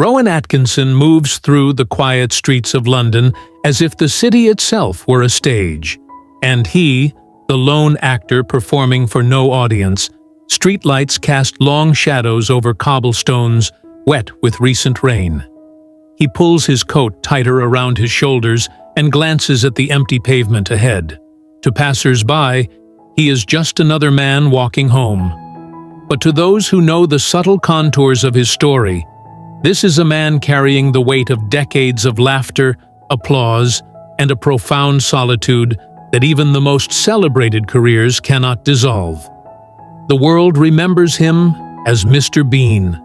Rowan Atkinson moves through the quiet streets of London as if the city itself were a stage, and he, the lone actor performing for no audience, streetlights cast long shadows over cobblestones wet with recent rain. He pulls his coat tighter around his shoulders and glances at the empty pavement ahead. To passers-by, he is just another man walking home. But to those who know the subtle contours of his story, this is a man carrying the weight of decades of laughter, applause, and a profound solitude that even the most celebrated careers cannot dissolve. The world remembers him as Mr. Bean.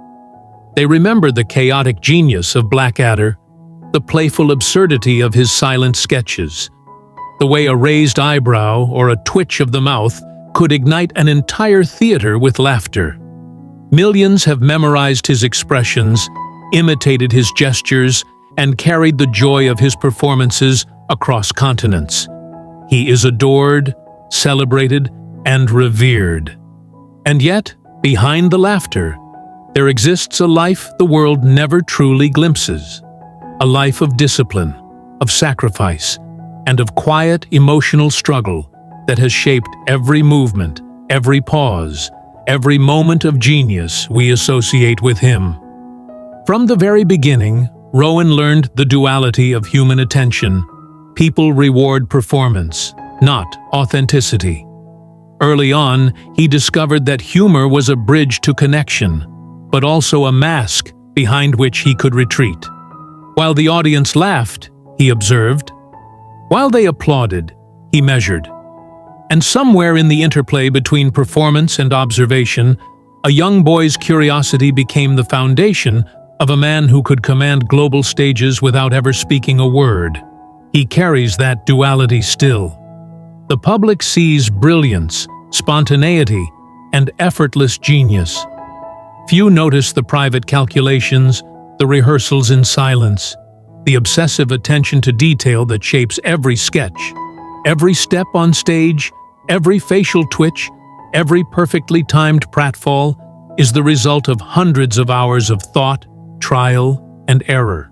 They remember the chaotic genius of Blackadder, the playful absurdity of his silent sketches, the way a raised eyebrow or a twitch of the mouth could ignite an entire theater with laughter. Millions have memorized his expressions, imitated his gestures, and carried the joy of his performances across continents. He is adored, celebrated, and revered. And yet, behind the laughter, there exists a life the world never truly glimpses. A life of discipline, of sacrifice, and of quiet emotional struggle that has shaped every movement, every pause, every moment of genius we associate with him. From the very beginning, Rowan learned the duality of human attention. People reward performance, not authenticity. Early on, he discovered that humor was a bridge to connection, but also a mask behind which he could retreat. While the audience laughed, he observed. While they applauded, he measured. And somewhere in the interplay between performance and observation, a young boy's curiosity became the foundation of a man who could command global stages without ever speaking a word. He carries that duality still. The public sees brilliance, spontaneity, and effortless genius. Few notice the private calculations, the rehearsals in silence, the obsessive attention to detail that shapes every sketch. Every step on stage, every facial twitch, every perfectly timed pratfall is the result of hundreds of hours of thought, trial, and error.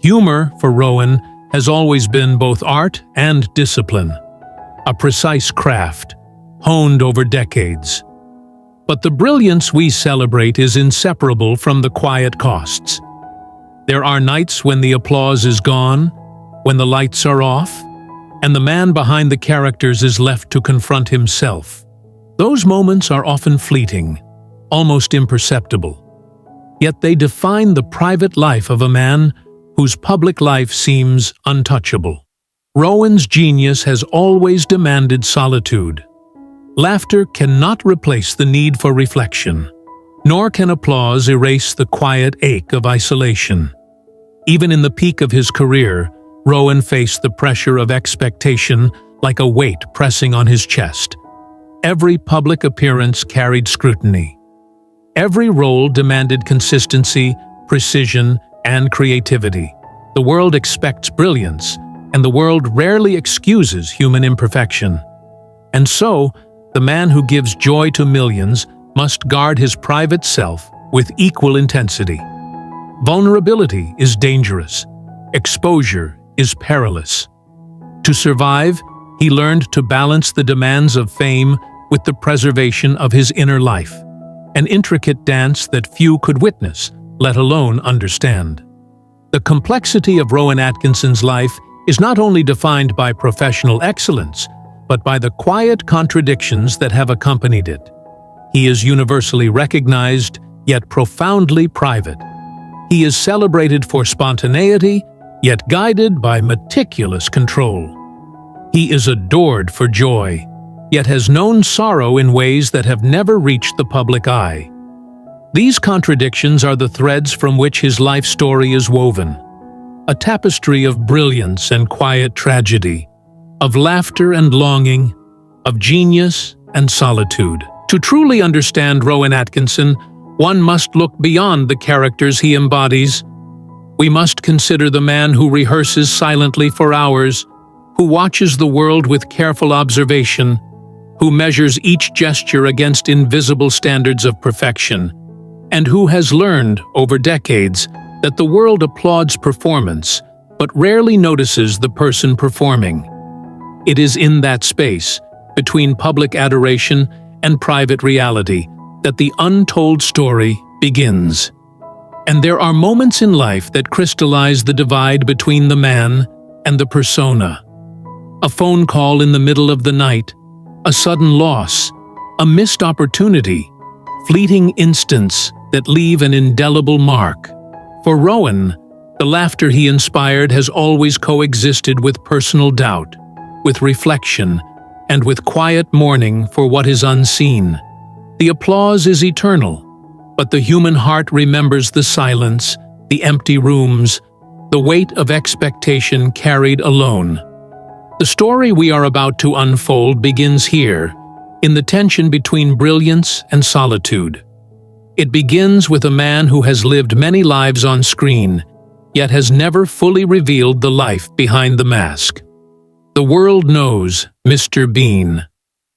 Humor, for Rowan, has always been both art and discipline, a precise craft, honed over decades. But the brilliance we celebrate is inseparable from the quiet costs. There are nights when the applause is gone, when the lights are off, and the man behind the characters is left to confront himself. Those moments are often fleeting, almost imperceptible. Yet they define the private life of a man whose public life seems untouchable. Rowan's genius has always demanded solitude. Laughter cannot replace the need for reflection, nor can applause erase the quiet ache of isolation. Even in the peak of his career, Rowan faced the pressure of expectation like a weight pressing on his chest. Every public appearance carried scrutiny. Every role demanded consistency, precision, and creativity. The world expects brilliance, and the world rarely excuses human imperfection. And so, the man who gives joy to millions must guard his private self with equal intensity. Vulnerability is dangerous. Exposure is perilous. To survive, he learned to balance the demands of fame with the preservation of his inner life, an intricate dance that few could witness, let alone understand. The complexity of Rowan Atkinson's life is not only defined by professional excellence, but by the quiet contradictions that have accompanied it. He is universally recognized, yet profoundly private. He is celebrated for spontaneity, yet guided by meticulous control. He is adored for joy, yet has known sorrow in ways that have never reached the public eye. These contradictions are the threads from which his life story is woven, a tapestry of brilliance and quiet tragedy, of laughter and longing, of genius and solitude. To truly understand Rowan Atkinson, one must look beyond the characters he embodies. We must consider the man who rehearses silently for hours, who watches the world with careful observation, who measures each gesture against invisible standards of perfection, and who has learned, over decades, that the world applauds performance, but rarely notices the person performing. It is in that space, between public adoration and private reality, that the untold story begins. And there are moments in life that crystallize the divide between the man and the persona. A phone call in the middle of the night, a sudden loss, a missed opportunity, fleeting instants that leave an indelible mark. For Rowan, the laughter he inspired has always coexisted with personal doubt, with reflection, and with quiet mourning for what is unseen. The applause is eternal, but the human heart remembers the silence, the empty rooms, the weight of expectation carried alone. The story we are about to unfold begins here, in the tension between brilliance and solitude. It begins with a man who has lived many lives on screen, yet has never fully revealed the life behind the mask. The world knows Mr. Bean.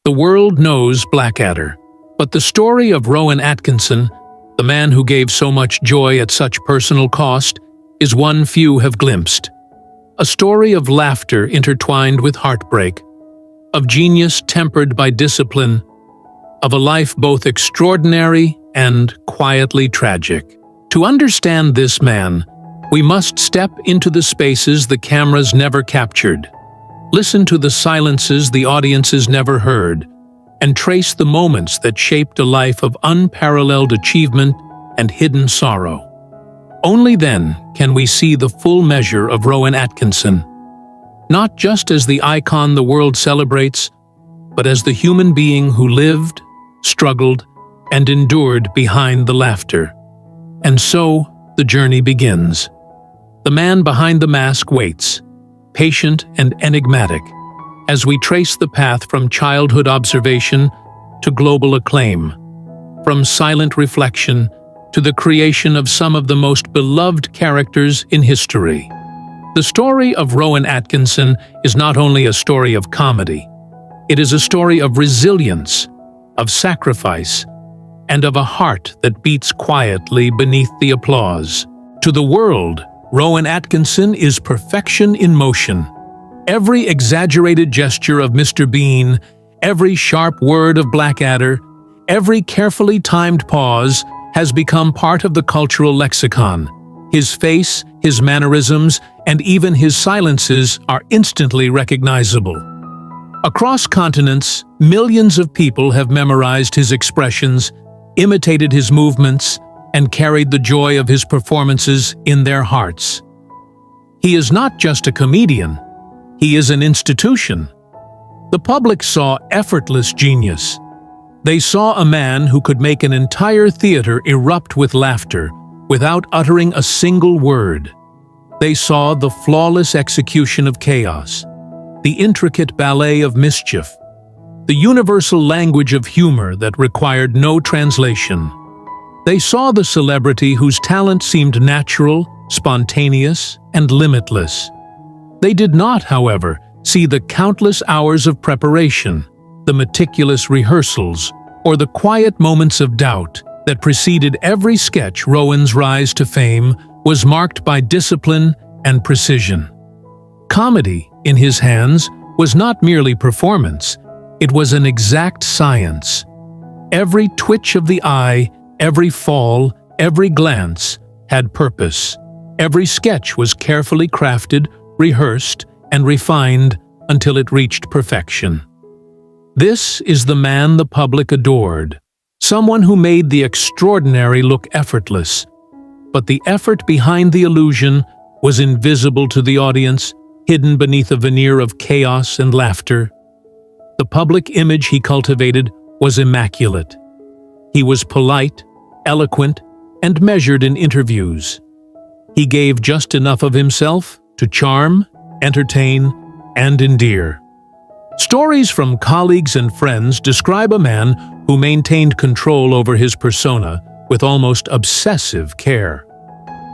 The world knows Blackadder. But the story of Rowan Atkinson, the man who gave so much joy at such personal cost, is one few have glimpsed. A story of laughter intertwined with heartbreak, of genius tempered by discipline, of a life both extraordinary and quietly tragic. To understand this man, we must step into the spaces the cameras never captured, listen to the silences the audiences never heard, and trace the moments that shaped a life of unparalleled achievement and hidden sorrow. Only then can we see the full measure of Rowan Atkinson, not just as the icon the world celebrates, but as the human being who lived, struggled, and endured behind the laughter. And so, the journey begins. The man behind the mask waits, patient and enigmatic, as we trace the path from childhood observation to global acclaim, from silent reflection to the creation of some of the most beloved characters in history. The story of Rowan Atkinson is not only a story of comedy, it is a story of resilience, of sacrifice, and of a heart that beats quietly beneath the applause. To the world, Rowan Atkinson is perfection in motion. Every exaggerated gesture of Mr. Bean, every sharp word of Blackadder, every carefully timed pause has become part of the cultural lexicon. His face, his mannerisms, and even his silences are instantly recognizable. Across continents, millions of people have memorized his expressions, imitated his movements, and carried the joy of his performances in their hearts. He is not just a comedian, he is an institution. The public saw effortless genius. They saw a man who could make an entire theater erupt with laughter without uttering a single word. They saw the flawless execution of chaos, the intricate ballet of mischief, the universal language of humor that required no translation. They saw the celebrity whose talent seemed natural, spontaneous, and limitless. They did not, however, see the countless hours of preparation, the meticulous rehearsals, or the quiet moments of doubt that preceded every sketch. Rowan's rise to fame was marked by discipline and precision. Comedy, in his hands, was not merely performance, it was an exact science. Every twitch of the eye, every fall, every glance had purpose. Every sketch was carefully crafted, rehearsed, and refined until it reached perfection. This is the man the public adored, someone who made the extraordinary look effortless. But the effort behind the illusion was invisible to the audience, hidden beneath a veneer of chaos and laughter. The public image he cultivated was immaculate. He was polite, eloquent, and measured in interviews. He gave just enough of himself to charm, entertain, and endear. Stories from colleagues and friends describe a man who maintained control over his persona with almost obsessive care.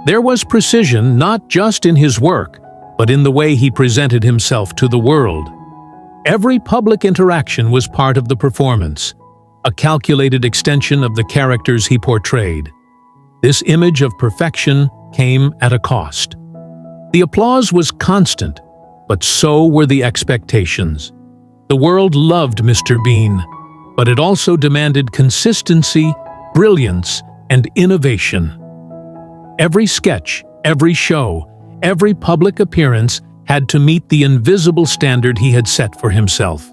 There was precision not just in his work, but in the way he presented himself to the world. Every public interaction was part of the performance, a calculated extension of the characters he portrayed. This image of perfection came at a cost. The applause was constant, but so were the expectations. The world loved Mr. Bean, but it also demanded consistency, brilliance, and innovation. Every sketch, every show, every public appearance had to meet the invisible standard he had set for himself.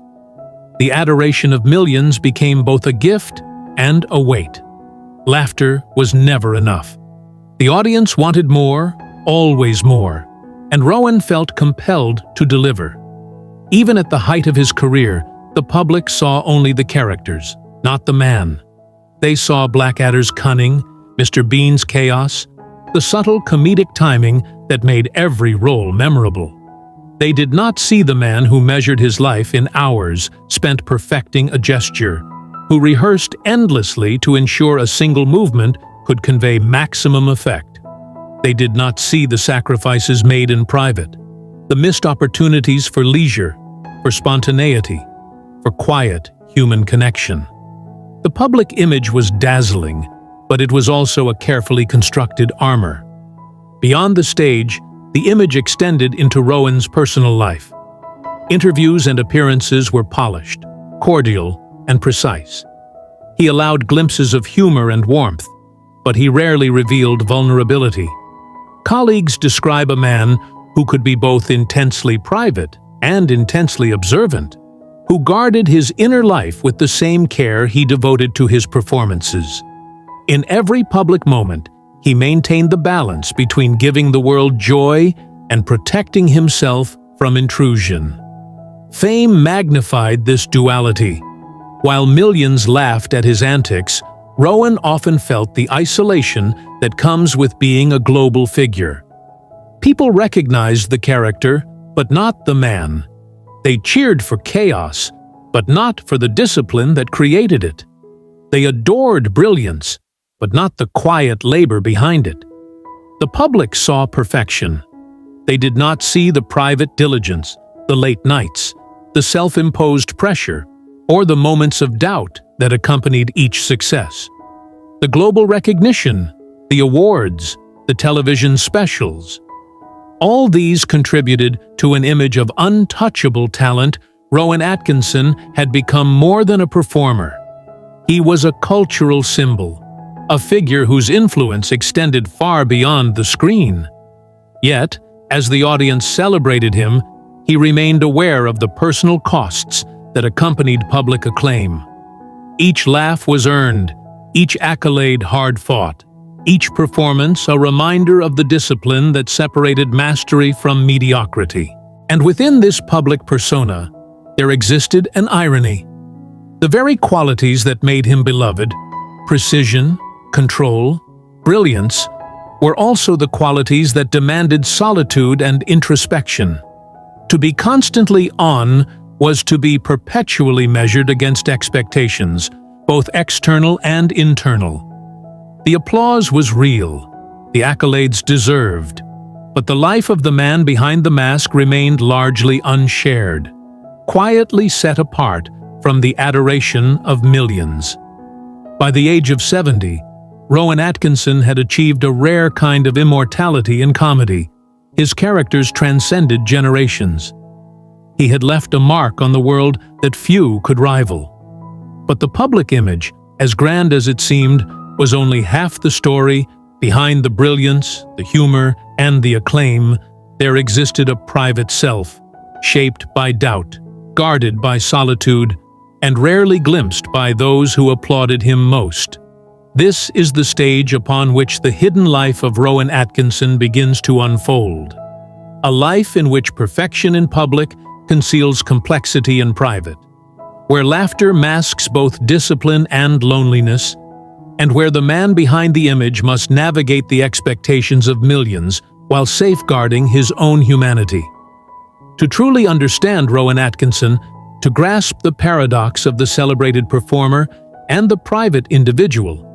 The adoration of millions became both a gift and a weight. Laughter was never enough. The audience wanted more, always more, and Rowan felt compelled to deliver. Even at the height of his career, the public saw only the characters, not the man. They saw Blackadder's cunning, Mr. Bean's chaos, the subtle comedic timing that made every role memorable. They did not see the man who measured his life in hours spent perfecting a gesture, who rehearsed endlessly to ensure a single movement could convey maximum effect. They did not see the sacrifices made in private, the missed opportunities for leisure, for spontaneity, for quiet human connection. The public image was dazzling, but it was also a carefully constructed armor. Beyond the stage, the image extended into Rowan's personal life. Interviews and appearances were polished, cordial, and precise. He allowed glimpses of humor and warmth, but he rarely revealed vulnerability. Colleagues describe a man who could be both intensely private and intensely observant, who guarded his inner life with the same care he devoted to his performances. In every public moment, he maintained the balance between giving the world joy and protecting himself from intrusion. Fame magnified this duality. While millions laughed at his antics, Rowan often felt the isolation that comes with being a global figure. People recognized the character, but not the man. They cheered for chaos, but not for the discipline that created it. They adored brilliance, but not the quiet labor behind it. The public saw perfection. They did not see the private diligence, the late nights, the self-imposed pressure, or the moments of doubt that accompanied each success. The global recognition, the awards, the television specials. All these contributed to an image of untouchable talent. Rowan Atkinson had become more than a performer. He was a cultural symbol, a figure whose influence extended far beyond the screen. Yet, as the audience celebrated him, he remained aware of the personal costs that accompanied public acclaim. Each laugh was earned, each accolade hard-fought, each performance a reminder of the discipline that separated mastery from mediocrity. And within this public persona, there existed an irony. The very qualities that made him beloved, precision, control, brilliance, were also the qualities that demanded solitude and introspection. To be constantly on was to be perpetually measured against expectations, both external and internal. The applause was real, the accolades deserved, but the life of the man behind the mask remained largely unshared, quietly set apart from the adoration of millions. By the age of 70, Rowan Atkinson had achieved a rare kind of immortality in comedy. His characters transcended generations. He had left a mark on the world that few could rival. But the public image, as grand as it seemed, was only half the story. Behind the brilliance, the humor, and the acclaim, there existed a private self, shaped by doubt, guarded by solitude, and rarely glimpsed by those who applauded him most. This is the stage upon which the hidden life of Rowan Atkinson begins to unfold. A life in which perfection in public conceals complexity in private, where laughter masks both discipline and loneliness, and where the man behind the image must navigate the expectations of millions while safeguarding his own humanity. To truly understand Rowan Atkinson, to grasp the paradox of the celebrated performer and the private individual,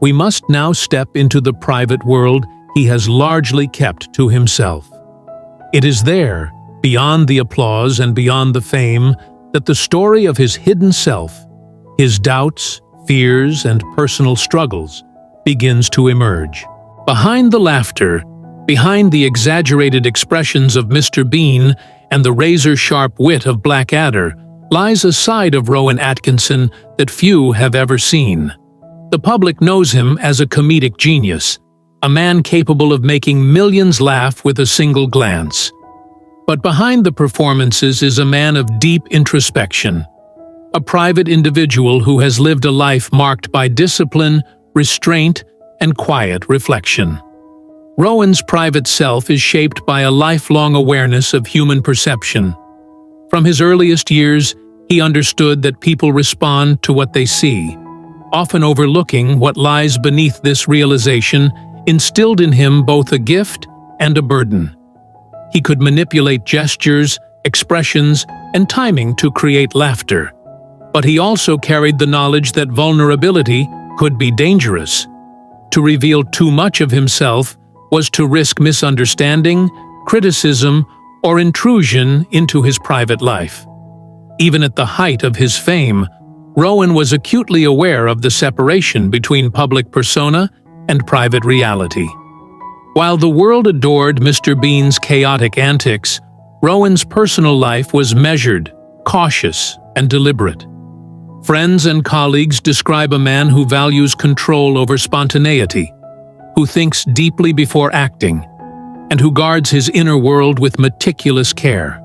we must now step into the private world he has largely kept to himself. It is there, beyond the applause and beyond the fame, that the story of his hidden self, his doubts, fears, and personal struggles begins to emerge. Behind the laughter, behind the exaggerated expressions of Mr. Bean and the razor-sharp wit of Blackadder, lies a side of Rowan Atkinson that few have ever seen. The public knows him as a comedic genius, a man capable of making millions laugh with a single glance. But behind the performances is a man of deep introspection, a private individual who has lived a life marked by discipline, restraint, and quiet reflection. Rowan's private self is shaped by a lifelong awareness of human perception. From his earliest years, he understood that people respond to what they see. Often overlooking what lies beneath this realization instilled in him both a gift and a burden. He could manipulate gestures, expressions, and timing to create laughter. But he also carried the knowledge that vulnerability could be dangerous. To reveal too much of himself was to risk misunderstanding, criticism, or intrusion into his private life. Even at the height of his fame, Rowan was acutely aware of the separation between public persona and private reality. While the world adored Mr. Bean's chaotic antics, Rowan's personal life was measured, cautious, and deliberate. Friends and colleagues describe a man who values control over spontaneity, who thinks deeply before acting, and who guards his inner world with meticulous care.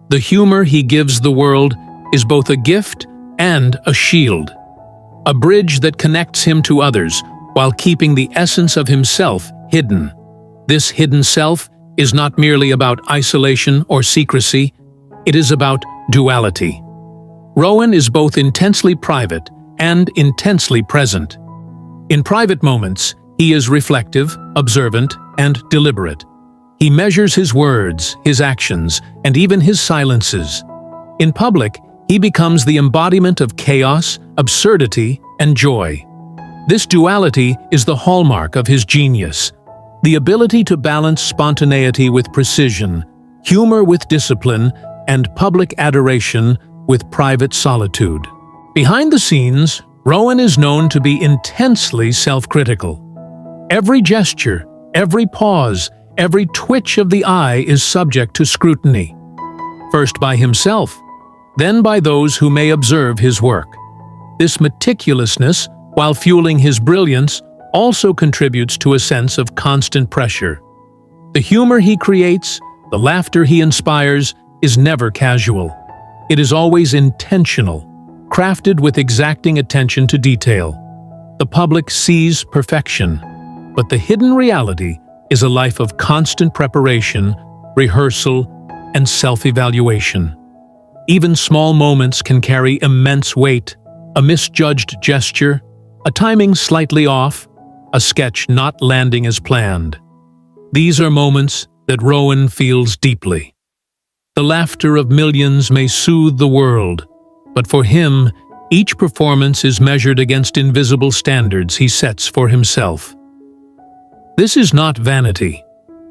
The humor he gives the world is both a gift and a shield, a bridge that connects him to others while keeping the essence of himself hidden. This hidden self is not merely about isolation or secrecy, it is about duality. Rowan is both intensely private and intensely present. In private moments, he is reflective, observant, and deliberate. He measures his words, his actions, and even his silences. In public, he becomes the embodiment of chaos, absurdity, and joy. This duality is the hallmark of his genius, the ability to balance spontaneity with precision, humor with discipline, and public adoration with private solitude. Behind the scenes, Rowan is known to be intensely self-critical. Every gesture, every pause, every twitch of the eye is subject to scrutiny, first by himself, then by those who may observe his work. This meticulousness, while fueling his brilliance, also contributes to a sense of constant pressure. The humor he creates, the laughter he inspires, is never casual. It is always intentional, crafted with exacting attention to detail. The public sees perfection, but the hidden reality is a life of constant preparation, rehearsal, and self-evaluation. Even small moments can carry immense weight: a misjudged gesture, a timing slightly off, a sketch not landing as planned. These are moments that Rowan feels deeply. The laughter of millions may soothe the world, but for him, each performance is measured against invisible standards he sets for himself. This is not vanity.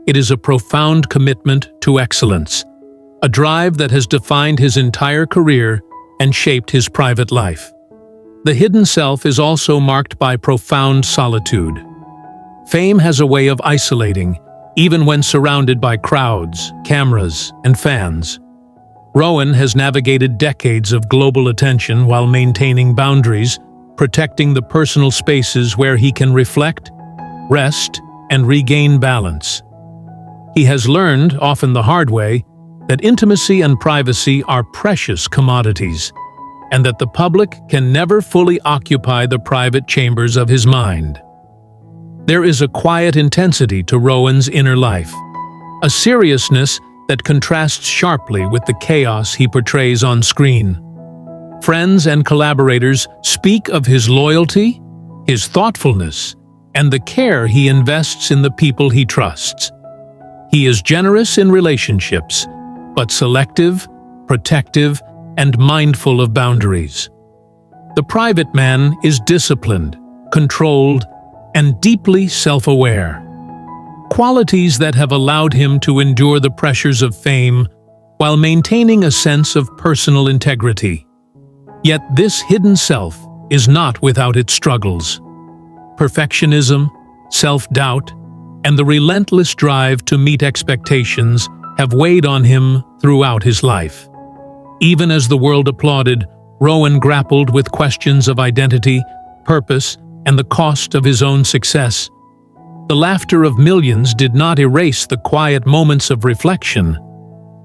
It is a profound commitment to excellence, a drive that has defined his entire career and shaped his private life. The hidden self is also marked by profound solitude. Fame has a way of isolating, even when surrounded by crowds, cameras, and fans. Rowan has navigated decades of global attention while maintaining boundaries, protecting the personal spaces where he can reflect, rest, and regain balance. He has learned, often the hard way, that intimacy and privacy are precious commodities, and that the public can never fully occupy the private chambers of his mind. There is a quiet intensity to Rowan's inner life, a seriousness that contrasts sharply with the chaos he portrays on screen. Friends and collaborators speak of his loyalty, his thoughtfulness, and the care he invests in the people he trusts. He is generous in relationships, but selective, protective, and mindful of boundaries. The private man is disciplined, controlled, and deeply self-aware, qualities that have allowed him to endure the pressures of fame while maintaining a sense of personal integrity. Yet this hidden self is not without its struggles. Perfectionism, self-doubt, and the relentless drive to meet expectations have weighed on him throughout his life. Even as the world applauded, Rowan grappled with questions of identity, purpose, and the cost of his own success. The laughter of millions did not erase the quiet moments of reflection,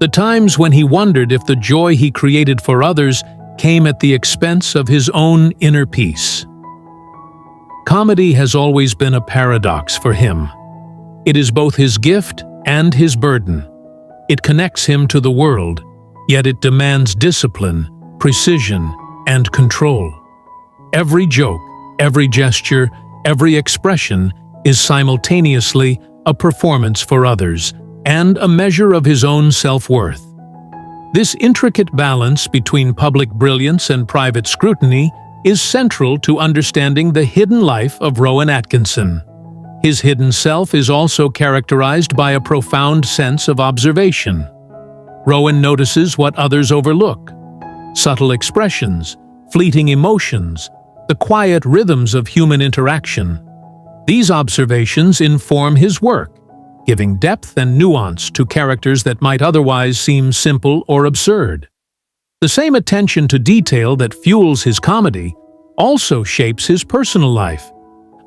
the times when he wondered if the joy he created for others came at the expense of his own inner peace. Comedy has always been a paradox for him. It is both his gift and his burden. It connects him to the world, yet it demands discipline, precision, and control. Every joke, every gesture, every expression is simultaneously a performance for others and a measure of his own self-worth. This intricate balance between public brilliance and private scrutiny is central to understanding the hidden life of Rowan Atkinson. His hidden self is also characterized by a profound sense of observation. Rowan notices what others overlook: subtle expressions, fleeting emotions, the quiet rhythms of human interaction. These observations inform his work, giving depth and nuance to characters that might otherwise seem simple or absurd. The same attention to detail that fuels his comedy also shapes his personal life,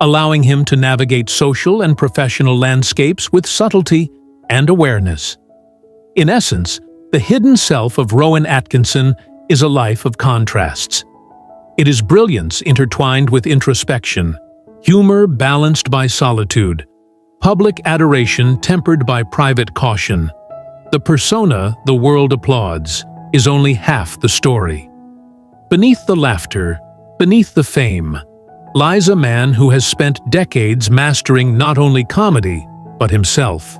allowing him to navigate social and professional landscapes with subtlety and awareness. In essence, the hidden self of Rowan Atkinson is a life of contrasts. It is brilliance intertwined with introspection, humor balanced by solitude, public adoration tempered by private caution. The persona the world applauds is only half the story. Beneath the laughter, beneath the fame, lies a man who has spent decades mastering not only comedy, but himself,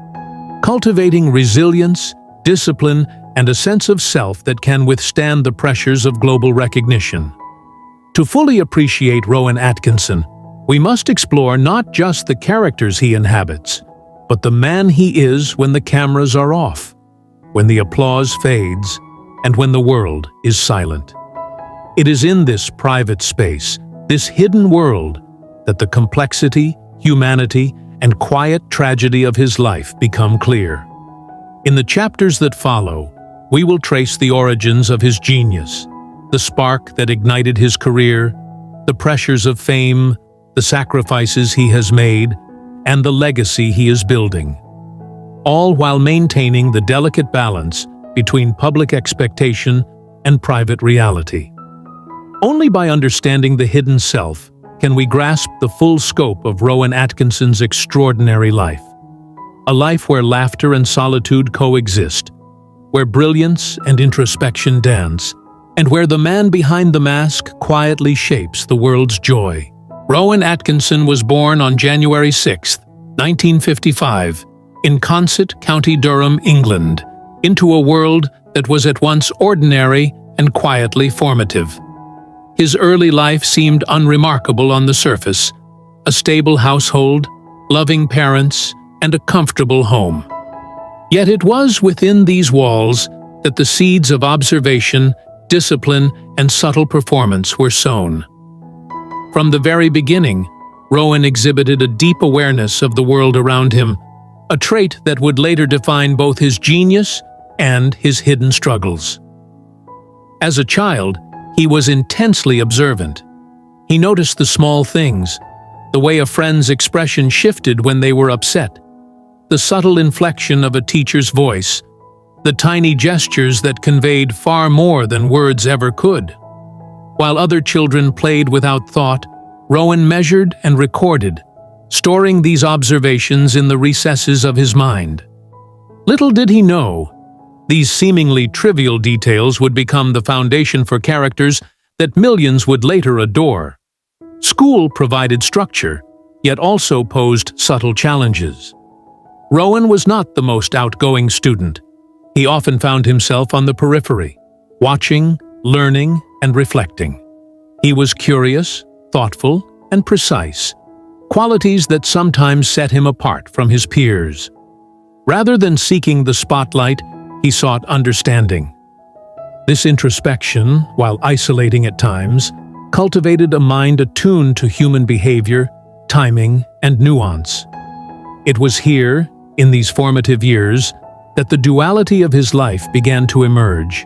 cultivating resilience, discipline, and a sense of self that can withstand the pressures of global recognition. To fully appreciate Rowan Atkinson, we must explore not just the characters he inhabits, but the man he is when the cameras are off, when the applause fades, and when the world is silent. It is in this private space, this hidden world, that the complexity, humanity, and quiet tragedy of his life become clear. In the chapters that follow, we will trace the origins of his genius, the spark that ignited his career, the pressures of fame, the sacrifices he has made, and the legacy he is building, all while maintaining the delicate balance between public expectation and private reality. Only by understanding the hidden self can we grasp the full scope of Rowan Atkinson's extraordinary life. A life where laughter and solitude coexist, where brilliance and introspection dance, and where the man behind the mask quietly shapes the world's joy. Rowan Atkinson was born on January 6, 1955, in Consett, County Durham, England, into a world that was at once ordinary and quietly formative. His early life seemed unremarkable on the surface: a stable household, loving parents, and a comfortable home. Yet it was within these walls that the seeds of observation, discipline, and subtle performance were sown. From the very beginning, Rowan exhibited a deep awareness of the world around him, a trait that would later define both his genius and his hidden struggles. As a child, he was intensely observant. He noticed the small things, the way a friend's expression shifted when they were upset, the subtle inflection of a teacher's voice, the tiny gestures that conveyed far more than words ever could. While other children played without thought, Rowan measured and recorded, storing these observations in the recesses of his mind. Little did he know, these seemingly trivial details would become the foundation for characters that millions would later adore. School provided structure, yet also posed subtle challenges. Rowan was not the most outgoing student. He often found himself on the periphery, watching, learning, and reflecting. He was curious, thoughtful, and precise, qualities that sometimes set him apart from his peers. Rather than seeking the spotlight, he sought understanding. This introspection, while isolating at times, cultivated a mind attuned to human behavior, timing, and nuance. It was here, in these formative years, that the duality of his life began to emerge.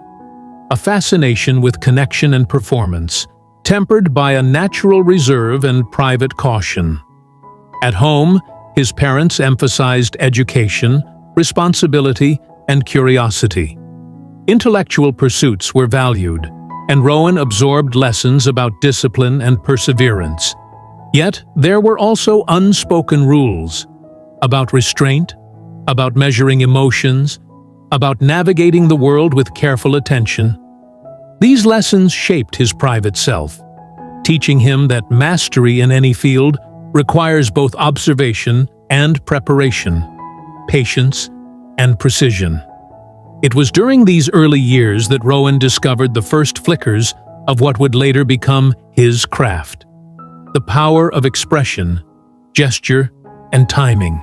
A fascination with connection and performance, tempered by a natural reserve and private caution. At home, his parents emphasized education, responsibility, and curiosity. Intellectual pursuits were valued, and Rowan absorbed lessons about discipline and perseverance. Yet, there were also unspoken rules about restraint, about measuring emotions, about navigating the world with careful attention. These lessons shaped his private self, teaching him that mastery in any field requires both observation and preparation, patience and precision. It was during these early years that Rowan discovered the first flickers of what would later become his craft: the power of expression, gesture, and timing.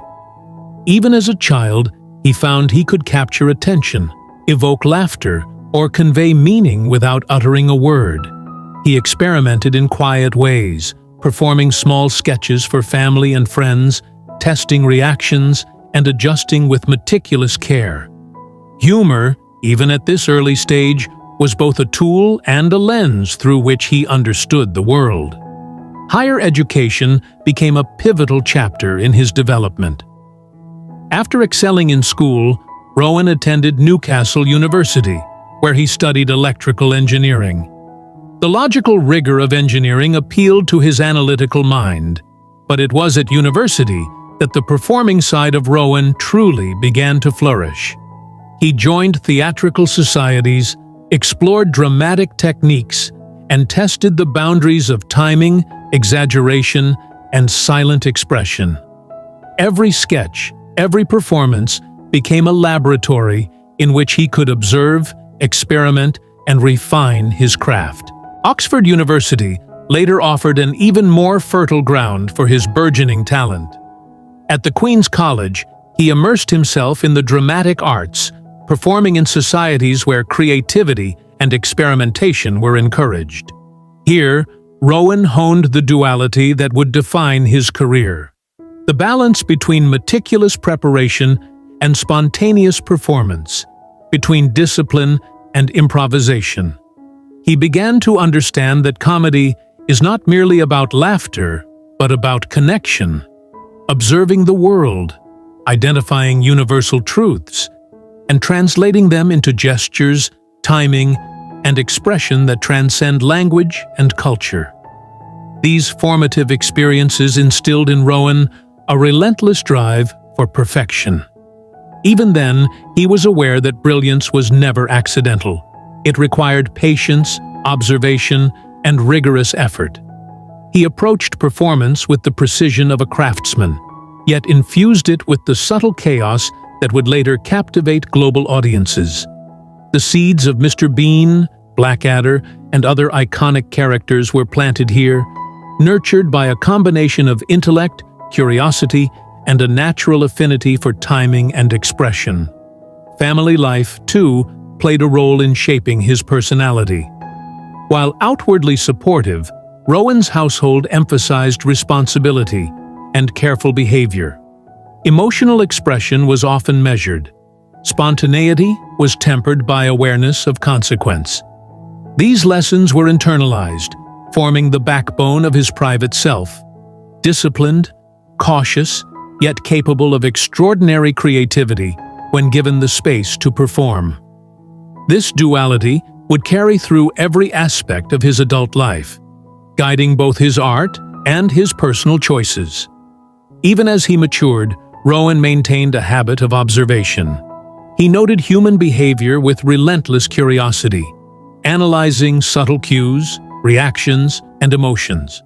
Even as a child, he found he could capture attention, evoke laughter, or convey meaning without uttering a word. He experimented in quiet ways, performing small sketches for family and friends, testing reactions, and adjusting with meticulous care. Humor, even at this early stage, was both a tool and a lens through which he understood the world. Higher education became a pivotal chapter in his development. After excelling in school, Rowan attended Newcastle University, where he studied electrical engineering. The logical rigor of engineering appealed to his analytical mind, but it was at university that the performing side of Rowan truly began to flourish. He joined theatrical societies, explored dramatic techniques, and tested the boundaries of timing, exaggeration, and silent expression. Every sketch, every performance became a laboratory in which he could observe, experiment, and refine his craft. Oxford University later offered an even more fertile ground for his burgeoning talent. At the Queen's College, he immersed himself in the dramatic arts, performing in societies where creativity and experimentation were encouraged. Here, Rowan honed the duality that would define his career: the balance between meticulous preparation and spontaneous performance, between discipline and improvisation. He began to understand that comedy is not merely about laughter, but about connection, observing the world, identifying universal truths, and translating them into gestures, timing, and expression that transcend language and culture. These formative experiences instilled in Rowan a relentless drive for perfection. Even then, he was aware that brilliance was never accidental. It required patience, observation, and rigorous effort. He approached performance with the precision of a craftsman, yet infused it with the subtle chaos that would later captivate global audiences. The seeds of Mr. Bean, Blackadder, and other iconic characters were planted here, nurtured by a combination of intellect, curiosity, and a natural affinity for timing and expression. Family life, too, played a role in shaping his personality. While outwardly supportive, Rowan's household emphasized responsibility and careful behavior. Emotional expression was often measured. Spontaneity was tempered by awareness of consequence. These lessons were internalized, forming the backbone of his private self. Disciplined, cautious, yet capable of extraordinary creativity when given the space to perform. This duality would carry through every aspect of his adult life, guiding both his art and his personal choices. Even as he matured, Rowan maintained a habit of observation. He noted human behavior with relentless curiosity, analyzing subtle cues, reactions, and emotions.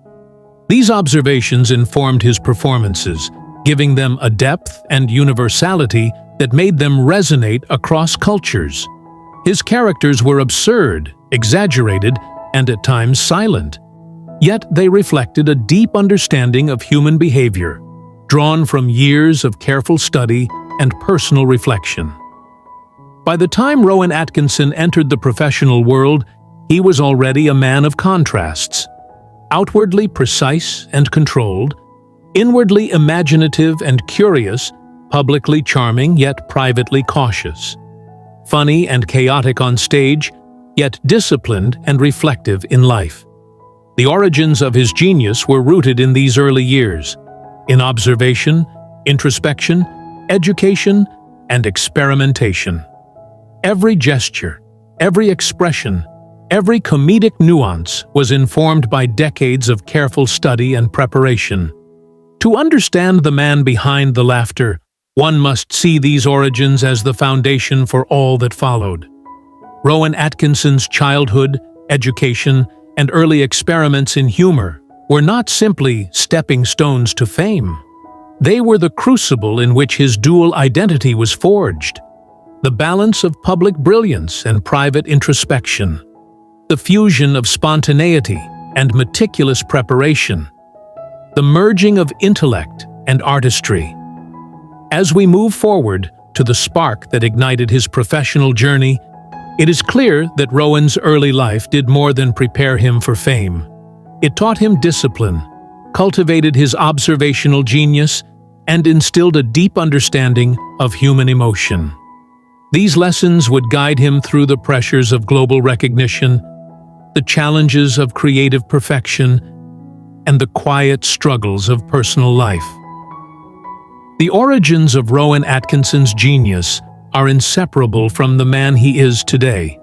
These observations informed his performances, giving them a depth and universality that made them resonate across cultures. His characters were absurd, exaggerated, and at times silent. Yet they reflected a deep understanding of human behavior, drawn from years of careful study and personal reflection. By the time Rowan Atkinson entered the professional world, he was already a man of contrasts. Outwardly precise and controlled, Inwardly imaginative and curious, publicly charming yet privately cautious. Funny and chaotic on stage, yet disciplined and reflective in life. The origins of his genius were rooted in these early years, in observation, introspection, education, and experimentation. Every gesture, every expression, every comedic nuance was informed by decades of careful study and preparation. To understand the man behind the laughter, one must see these origins as the foundation for all that followed. Rowan Atkinson's childhood, education, and early experiments in humor were not simply stepping stones to fame. They were the crucible in which his dual identity was forged. The balance of public brilliance and private introspection. The fusion of spontaneity and meticulous preparation. The merging of intellect and artistry. As we move forward to the spark that ignited his professional journey, it is clear that Rowan's early life did more than prepare him for fame. It taught him discipline, cultivated his observational genius, and instilled a deep understanding of human emotion. These lessons would guide him through the pressures of global recognition, the challenges of creative perfection, and the quiet struggles of personal life. The origins of Rowan Atkinson's genius are inseparable from the man he is today.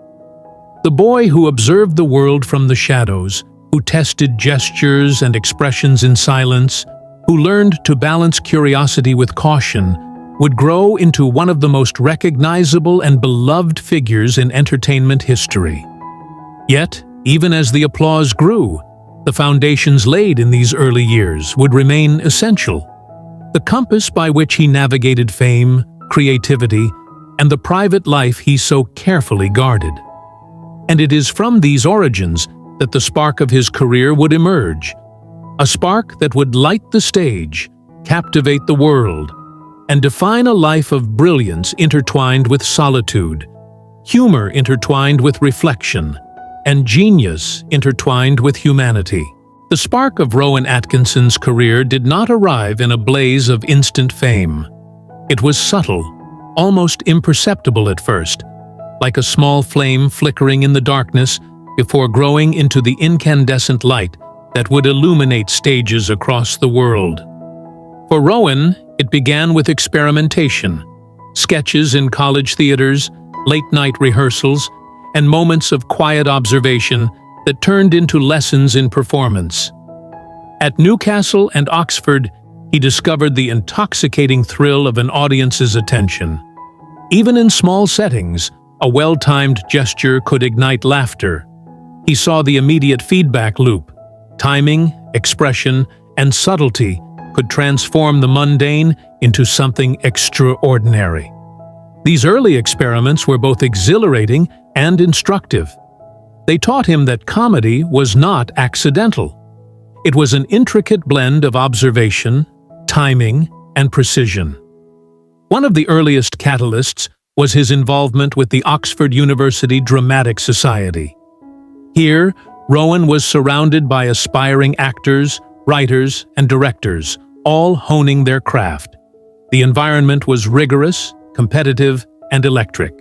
The boy who observed the world from the shadows, who tested gestures and expressions in silence, who learned to balance curiosity with caution, would grow into one of the most recognizable and beloved figures in entertainment history. Yet, even as the applause grew, the foundations laid in these early years would remain essential. The compass by which he navigated fame, creativity, and the private life he so carefully guarded. And it is from these origins that the spark of his career would emerge, a spark that would light the stage, captivate the world, and define a life of brilliance intertwined with solitude, humor intertwined with reflection, and genius intertwined with humanity. The spark of Rowan Atkinson's career did not arrive in a blaze of instant fame. It was subtle, almost imperceptible at first, like a small flame flickering in the darkness before growing into the incandescent light that would illuminate stages across the world. For Rowan, it began with experimentation, sketches in college theaters, late-night rehearsals, and moments of quiet observation that turned into lessons in performance. At Newcastle and Oxford, he discovered the intoxicating thrill of an audience's attention. Even in small settings, a well-timed gesture could ignite laughter. He saw the immediate feedback loop. Timing, expression, and subtlety could transform the mundane into something extraordinary. These early experiments were both exhilarating and instructive. They taught him that comedy was not accidental. It was an intricate blend of observation, timing, and precision. One of the earliest catalysts was his involvement with the Oxford University Dramatic Society. Here, Rowan was surrounded by aspiring actors, writers, and directors, all honing their craft. The environment was rigorous, competitive, and electric.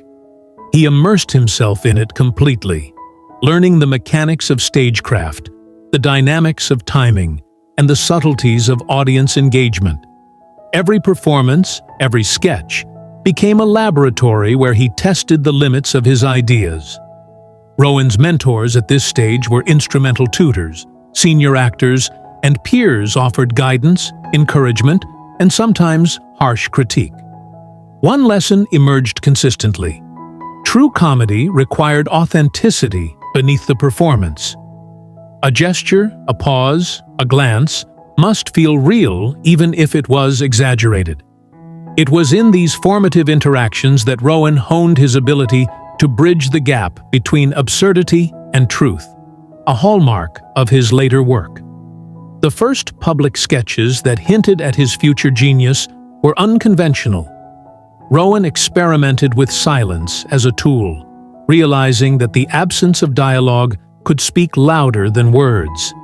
He immersed himself in it completely, learning the mechanics of stagecraft, the dynamics of timing, and the subtleties of audience engagement. Every performance, every sketch, became a laboratory where he tested the limits of his ideas. Rowan's mentors at this stage were instrumental tutors, senior actors, and peers offered guidance, encouragement, and sometimes harsh critique. One lesson emerged consistently. True comedy required authenticity beneath the performance. A gesture, a pause, a glance must feel real even if it was exaggerated. It was in these formative interactions that Rowan honed his ability to bridge the gap between absurdity and truth, a hallmark of his later work. The first public sketches that hinted at his future genius were unconventional. Rowan experimented with silence as a tool, realizing that the absence of dialogue could speak louder than words.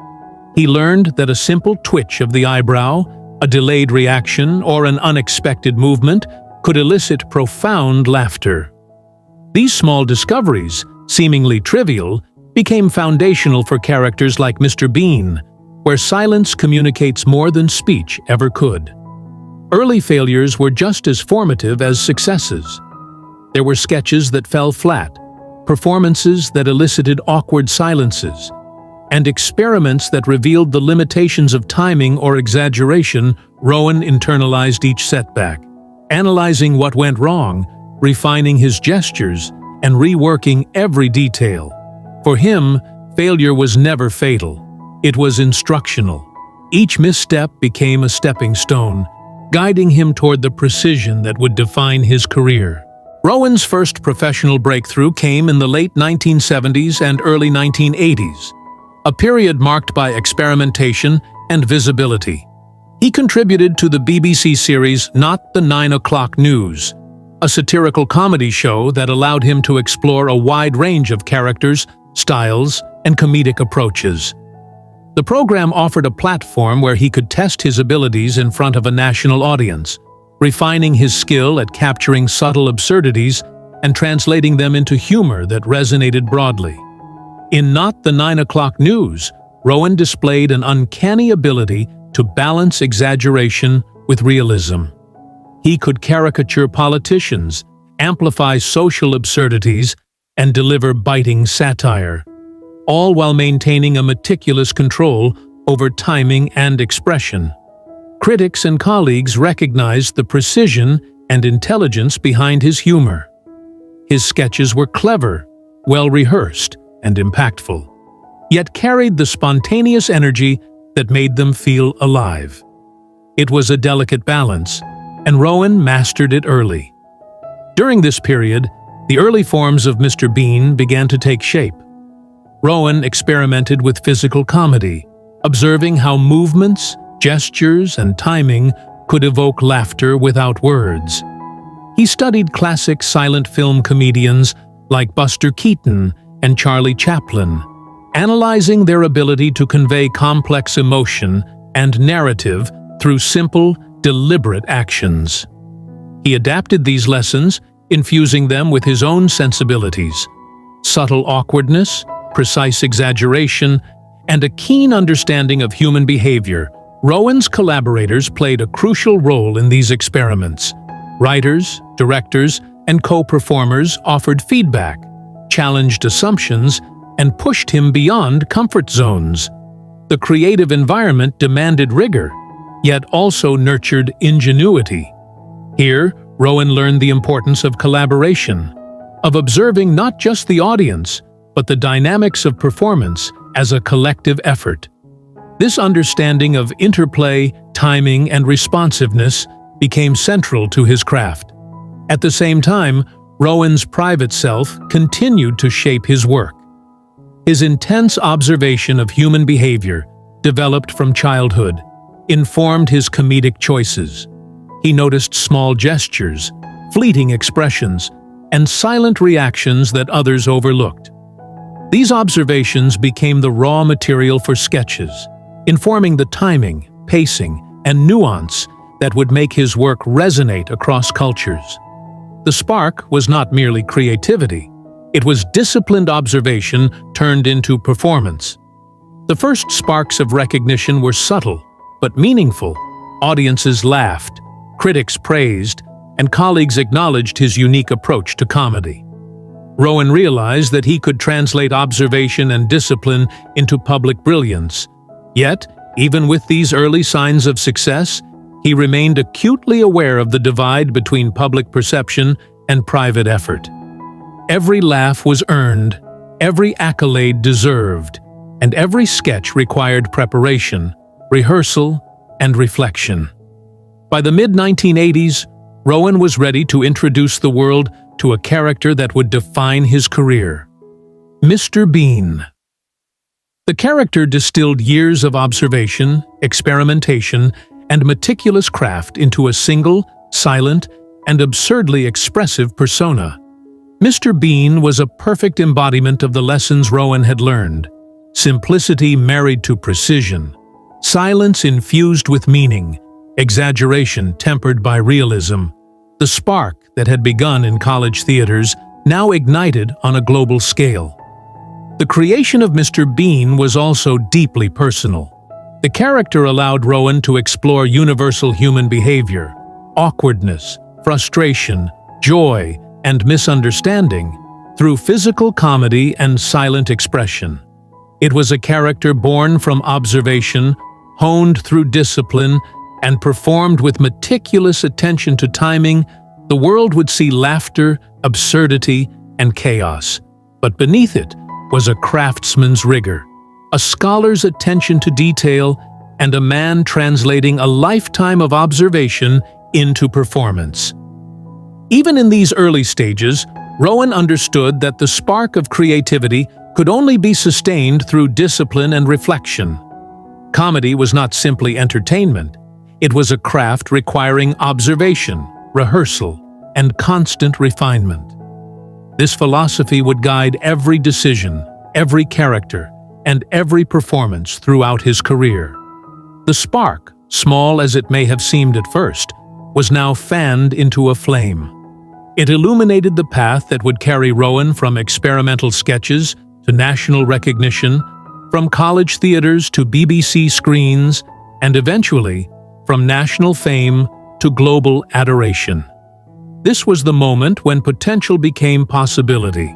He learned that a simple twitch of the eyebrow, A delayed reaction or an unexpected movement could elicit profound laughter. These small discoveries, seemingly trivial, became foundational for characters like Mr. Bean, where silence communicates more than speech ever could. Early failures were just as formative as successes. There were sketches that fell flat, performances that elicited awkward silences, and experiments that revealed the limitations of timing or exaggeration. Rowan internalized each setback, analyzing what went wrong, refining his gestures, and reworking every detail. For him, failure was never fatal. It was instructional. Each misstep became a stepping stone, guiding him toward the precision that would define his career. Rowan's first professional breakthrough came in the late 1970s and early 1980s, a period marked by experimentation and visibility. He contributed to the BBC series Not the 9 O'Clock News, a satirical comedy show that allowed him to explore a wide range of characters, styles, and comedic approaches. The program offered a platform where he could test his abilities in front of a national audience, refining his skill at capturing subtle absurdities and translating them into humor that resonated broadly. In Not the 9 O'Clock News, Rowan displayed an uncanny ability to balance exaggeration with realism. He could caricature politicians, amplify social absurdities, and deliver biting satire, all while maintaining a meticulous control over timing and expression. Critics and colleagues recognized the precision and intelligence behind his humor. His sketches were clever, well-rehearsed, and impactful, yet carried the spontaneous energy that made them feel alive. It was a delicate balance, and Rowan mastered it early. During this period, the early forms of Mr. Bean began to take shape. Rowan experimented with physical comedy, observing how movements, gestures, and timing could evoke laughter without words. He studied classic silent film comedians like Buster Keaton and Charlie Chaplin, analyzing their ability to convey complex emotion and narrative through simple, deliberate actions. He adapted these lessons, infusing them with his own sensibilities: subtle awkwardness, precise exaggeration, and a keen understanding of human behavior. Rowan's collaborators played a crucial role in these experiments. Writers, directors, and co-performers offered feedback, challenged assumptions, and pushed him beyond comfort zones. The creative environment demanded rigor, yet also nurtured ingenuity. Here, Rowan learned the importance of collaboration, of observing not just the audience, but the dynamics of performance as a collective effort. This understanding of interplay, timing, and responsiveness became central to his craft. At the same time, Rowan's private self continued to shape his work. His intense observation of human behavior, developed from childhood, informed his comedic choices. He noticed small gestures, fleeting expressions, and silent reactions that others overlooked. These observations became the raw material for sketches, informing the timing, pacing, and nuance that would make his work resonate across cultures. The spark was not merely creativity. It was disciplined observation turned into performance. The first sparks of recognition were subtle, but meaningful. Audiences laughed, critics praised, and colleagues acknowledged his unique approach to comedy. Rowan realized that he could translate observation and discipline into public brilliance. Yet, even with these early signs of success, he remained acutely aware of the divide between public perception and private effort. Every laugh was earned, every accolade deserved, and every sketch required preparation, rehearsal, and reflection. By the mid-1980s, Rowan was ready to introduce the world to a character that would define his career: Mr. Bean. The character distilled years of observation, experimentation, and meticulous craft into a single, silent, and absurdly expressive persona. Mr. Bean was a perfect embodiment of the lessons Rowan had learned: simplicity married to precision, silence infused with meaning, exaggeration tempered by realism. The spark that had begun in college theaters now ignited on a global scale. The creation of Mr. Bean was also deeply personal. The character allowed Rowan to explore universal human behavior, awkwardness, frustration, joy, and misunderstanding through physical comedy and silent expression. It was a character born from observation, honed through discipline, and performed with meticulous attention to timing. The world would see laughter, absurdity, and chaos. But beneath it was a craftsman's rigor, a scholar's attention to detail, and a man translating a lifetime of observation into performance. Even in these early stages, Rowan understood that the spark of creativity could only be sustained through discipline and reflection. Comedy was not simply entertainment. It was a craft requiring observation, rehearsal, and constant refinement. This philosophy would guide every decision, every character, and every performance throughout his career. The spark, small as it may have seemed at first, was now fanned into a flame. It illuminated the path that would carry Rowan from experimental sketches to national recognition, from college theaters to BBC screens, and eventually, from national fame to global adoration. This was the moment when potential became possibility,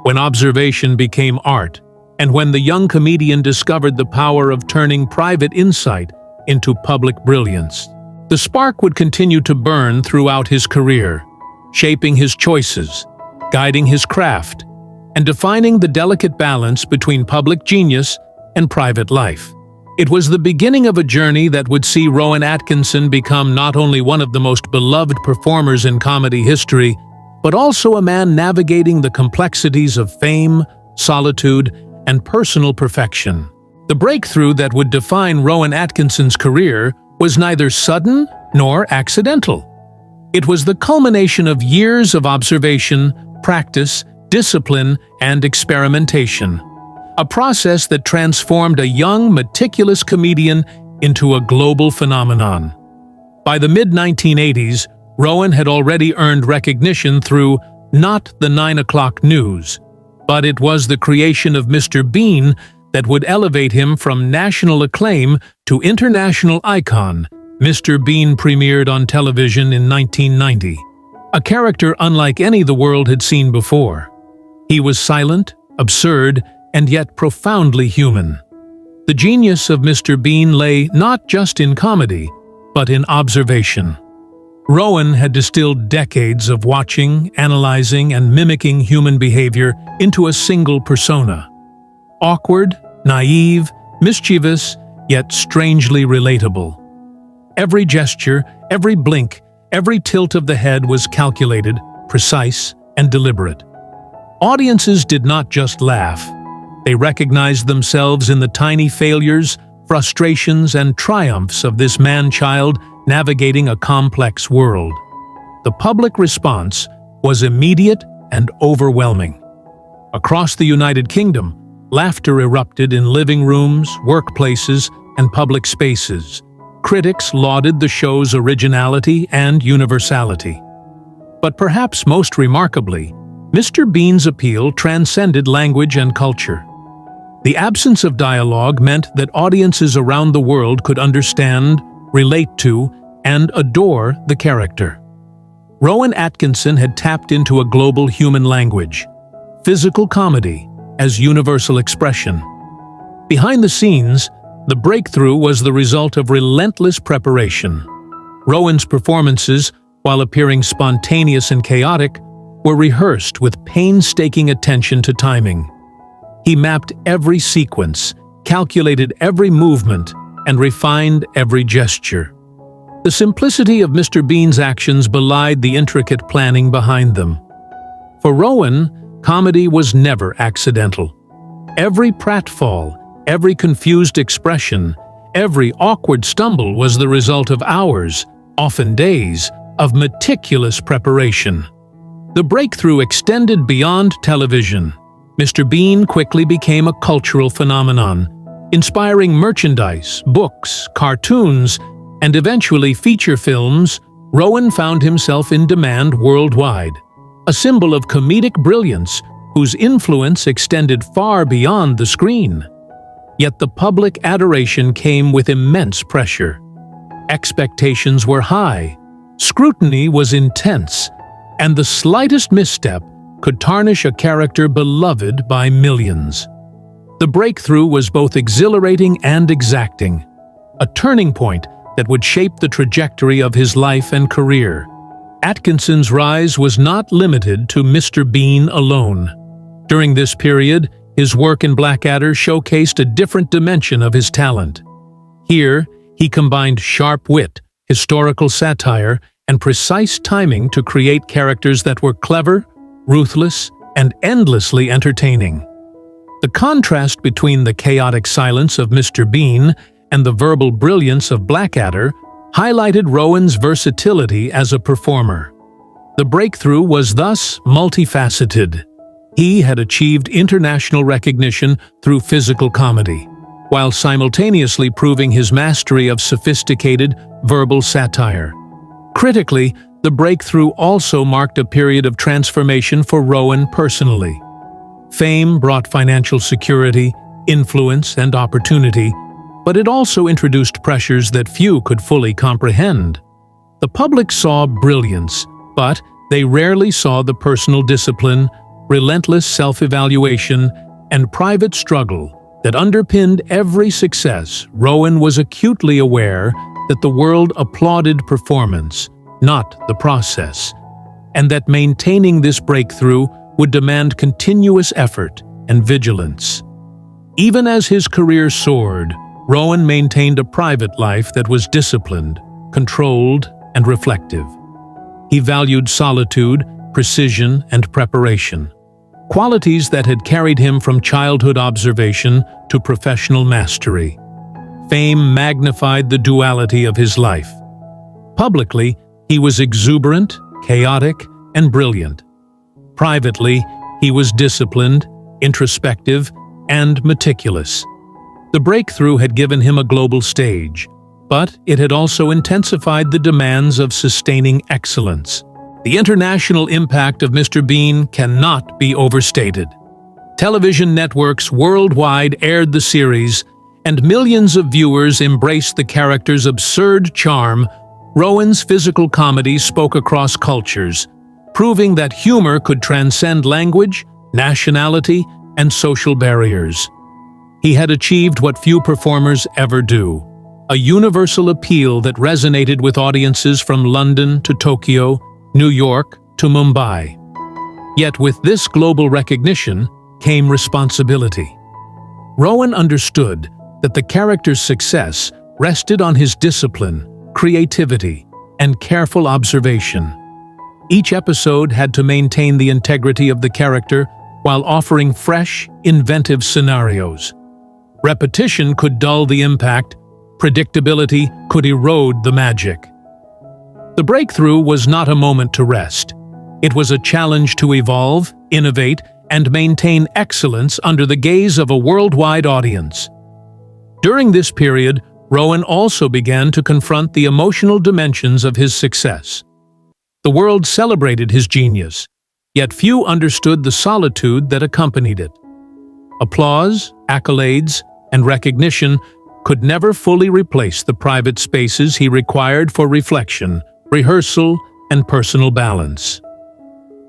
when observation became art, and when the young comedian discovered the power of turning private insight into public brilliance. The spark would continue to burn throughout his career, shaping his choices, guiding his craft, and defining the delicate balance between public genius and private life. It was the beginning of a journey that would see Rowan Atkinson become not only one of the most beloved performers in comedy history, but also a man navigating the complexities of fame, solitude, and personal perfection. The breakthrough that would define Rowan Atkinson's career was neither sudden nor accidental. It was the culmination of years of observation, practice, discipline, and experimentation. A process that transformed a young, meticulous comedian into a global phenomenon. By the mid-1980s, Rowan had already earned recognition through not the 9 o'clock news, but it was the creation of Mr. Bean that would elevate him from national acclaim to international icon. Mr. Bean premiered on television in 1990, a character unlike any the world had seen before. He was silent, absurd, and yet profoundly human. The genius of Mr. Bean lay not just in comedy, but in observation. Rowan had distilled decades of watching, analyzing, and mimicking human behavior into a single persona. Awkward, naive, mischievous, yet strangely relatable. Every gesture, every blink, every tilt of the head was calculated, precise, and deliberate. Audiences did not just laugh. They recognized themselves in the tiny failures, frustrations, and triumphs of this man-child navigating a complex world. The public response was immediate and overwhelming. Across the United Kingdom, laughter erupted in living rooms, workplaces, and public spaces. Critics lauded the show's originality and universality. But perhaps most remarkably, Mr. Bean's appeal transcended language and culture. The absence of dialogue meant that audiences around the world could understand, relate to, and adore the character. Rowan Atkinson had tapped into a global human language, physical comedy as universal expression. Behind the scenes, the breakthrough was the result of relentless preparation. Rowan's performances, while appearing spontaneous and chaotic, were rehearsed with painstaking attention to timing. He mapped every sequence, calculated every movement, and refined every gesture. The simplicity of Mr. Bean's actions belied the intricate planning behind them. For Rowan, comedy was never accidental. Every pratfall, every confused expression, every awkward stumble was the result of hours, often days, of meticulous preparation. The breakthrough extended beyond television. Mr. Bean quickly became a cultural phenomenon, inspiring merchandise, books, cartoons, and eventually feature films, Rowan found himself in demand worldwide, a symbol of comedic brilliance whose influence extended far beyond the screen. Yet the public adoration came with immense pressure. Expectations were high, scrutiny was intense, and the slightest misstep could tarnish a character beloved by millions. The breakthrough was both exhilarating and exacting, a turning point that would shape the trajectory of his life and career. Atkinson's rise was not limited to Mr. Bean alone. During this period, his work in Blackadder showcased a different dimension of his talent. Here, he combined sharp wit, historical satire, and precise timing to create characters that were clever, ruthless, and endlessly entertaining. The contrast between the chaotic silence of Mr. Bean and the verbal brilliance of Blackadder highlighted Rowan's versatility as a performer. The breakthrough was thus multifaceted. He had achieved international recognition through physical comedy, while simultaneously proving his mastery of sophisticated verbal satire. Critically, the breakthrough also marked a period of transformation for Rowan personally. Fame brought financial security, influence, and opportunity, but it also introduced pressures that few could fully comprehend. The public saw brilliance, but they rarely saw the personal discipline, relentless self-evaluation, and private struggle that underpinned every success. Rowan was acutely aware that the world applauded performance, not the process, and that maintaining this breakthrough would demand continuous effort and vigilance. Even as his career soared, Rowan maintained a private life that was disciplined, controlled, and reflective. He valued solitude, precision, and preparation, qualities that had carried him from childhood observation to professional mastery. Fame magnified the duality of his life. Publicly, he was exuberant, chaotic, and brilliant. Privately, he was disciplined, introspective, and meticulous. The breakthrough had given him a global stage, but it had also intensified the demands of sustaining excellence. The international impact of Mr. Bean cannot be overstated. Television networks worldwide aired the series, and millions of viewers embraced the character's absurd charm. Rowan's physical comedy spoke across cultures, proving that humor could transcend language, nationality, and social barriers. He had achieved what few performers ever do, a universal appeal that resonated with audiences from London to Tokyo, New York to Mumbai. Yet with this global recognition came responsibility. Rowan understood that the character's success rested on his discipline, creativity, and careful observation. Each episode had to maintain the integrity of the character while offering fresh, inventive scenarios. Repetition could dull the impact, predictability could erode the magic. The breakthrough was not a moment to rest. It was a challenge to evolve, innovate, and maintain excellence under the gaze of a worldwide audience. During this period, Rowan also began to confront the emotional dimensions of his success. The world celebrated his genius, yet few understood the solitude that accompanied it. Applause, accolades, and recognition could never fully replace the private spaces he required for reflection, rehearsal, and personal balance.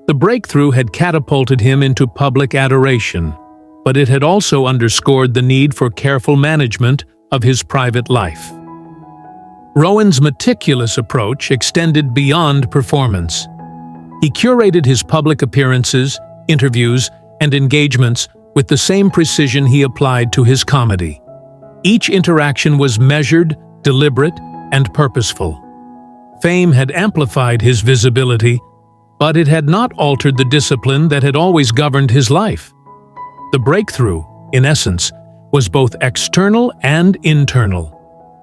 The breakthrough had catapulted him into public adoration, but it had also underscored the need for careful management of his private life. Rowan's meticulous approach extended beyond performance. He curated his public appearances, interviews, and engagements with the same precision he applied to his comedy. Each interaction was measured, deliberate, and purposeful. Fame had amplified his visibility, but it had not altered the discipline that had always governed his life. The breakthrough, in essence, was both external and internal.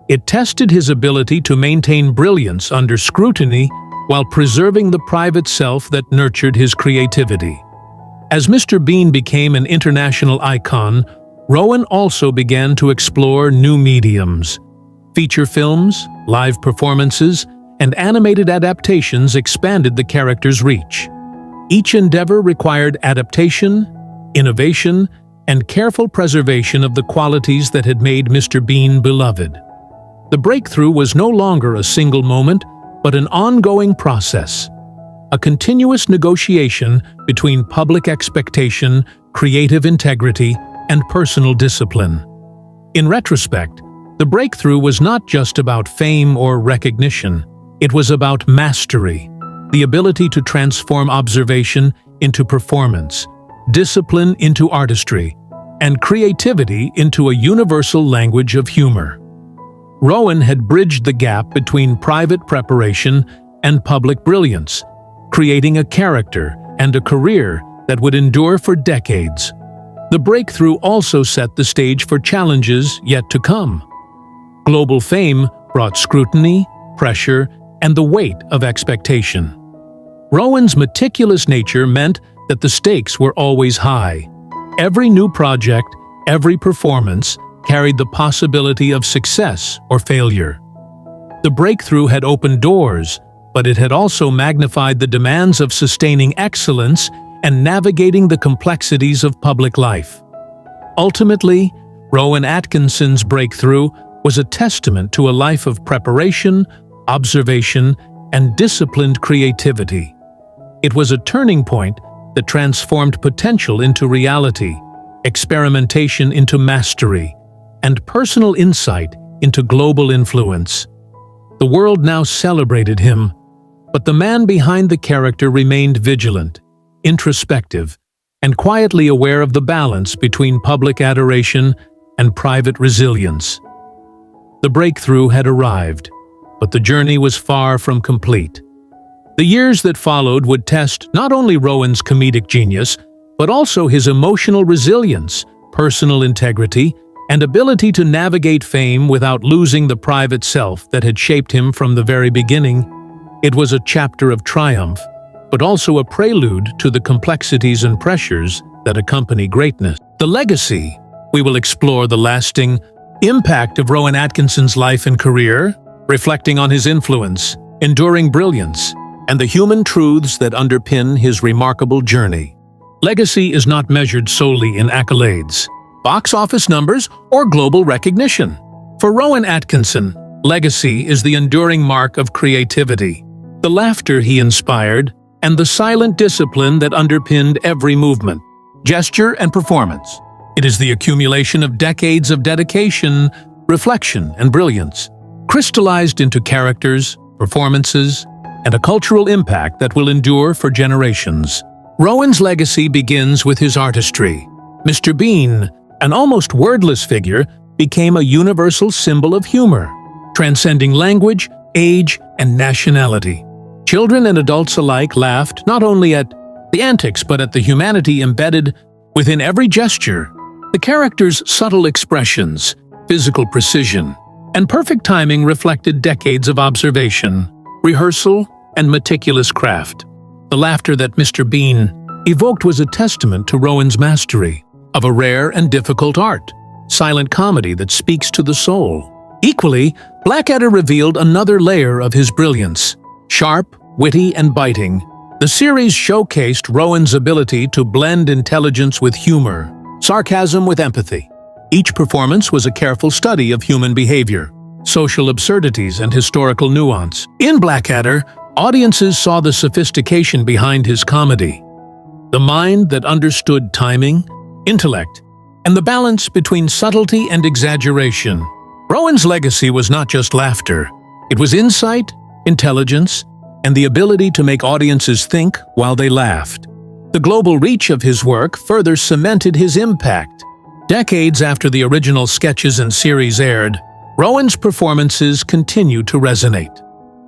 It tested his ability to maintain brilliance under scrutiny while preserving the private self that nurtured his creativity. As Mr. Bean became an international icon, Rowan also began to explore new mediums. Feature films, live performances, and animated adaptations expanded the character's reach. Each endeavor required adaptation, innovation, and careful preservation of the qualities that had made Mr. Bean beloved. The breakthrough was no longer a single moment, but an ongoing process, a continuous negotiation between public expectation, creative integrity, and personal discipline. In retrospect, the breakthrough was not just about fame or recognition. It was about mastery, the ability to transform observation into performance, discipline into artistry, and creativity into a universal language of humor. Rowan had bridged the gap between private preparation and public brilliance, creating a character and a career that would endure for decades. The breakthrough also set the stage for challenges yet to come. Global fame brought scrutiny, pressure, and the weight of expectation. Rowan's meticulous nature meant that the stakes were always high. Every new project, every performance, carried the possibility of success or failure. The breakthrough had opened doors, but it had also magnified the demands of sustaining excellence and navigating the complexities of public life. Ultimately, Rowan Atkinson's breakthrough was a testament to a life of preparation, observation, and disciplined creativity. It was a turning point that transformed potential into reality, experimentation into mastery, and personal insight into global influence. The world now celebrated him, but the man behind the character remained vigilant, introspective, and quietly aware of the balance between public adoration and private resilience. The breakthrough had arrived, but the journey was far from complete. The years that followed would test not only Rowan's comedic genius, but also his emotional resilience, personal integrity, and ability to navigate fame without losing the private self that had shaped him from the very beginning. It was a chapter of triumph, but also a prelude to the complexities and pressures that accompany greatness. The legacy. We will explore the lasting impact of Rowan Atkinson's life and career, reflecting on his influence, enduring brilliance, and the human truths that underpin his remarkable journey. Legacy is not measured solely in accolades, box office numbers, or global recognition. For Rowan Atkinson, legacy is the enduring mark of creativity, the laughter he inspired, and the silent discipline that underpinned every movement, gesture, and performance. It is the accumulation of decades of dedication, reflection, and brilliance, crystallized into characters, performances, and a cultural impact that will endure for generations. Rowan's legacy begins with his artistry. Mr. Bean, an almost wordless figure, became a universal symbol of humor, transcending language, age, and nationality. Children and adults alike laughed not only at the antics but at the humanity embedded within every gesture. The character's subtle expressions, physical precision, and perfect timing reflected decades of observation, rehearsal, and meticulous craft. The laughter that Mr. Bean evoked was a testament to Rowan's mastery of a rare and difficult art, silent comedy that speaks to the soul. Equally, Blackadder revealed another layer of his brilliance. Sharp, witty, and biting, the series showcased Rowan's ability to blend intelligence with humor, sarcasm with empathy. Each performance was a careful study of human behavior, social absurdities, and historical nuance. In Blackadder, audiences saw the sophistication behind his comedy, the mind that understood timing, intellect, and the balance between subtlety and exaggeration. Rowan's legacy was not just laughter. It was insight, intelligence, and the ability to make audiences think while they laughed. The global reach of his work further cemented his impact. Decades after the original sketches and series aired, Rowan's performances continue to resonate.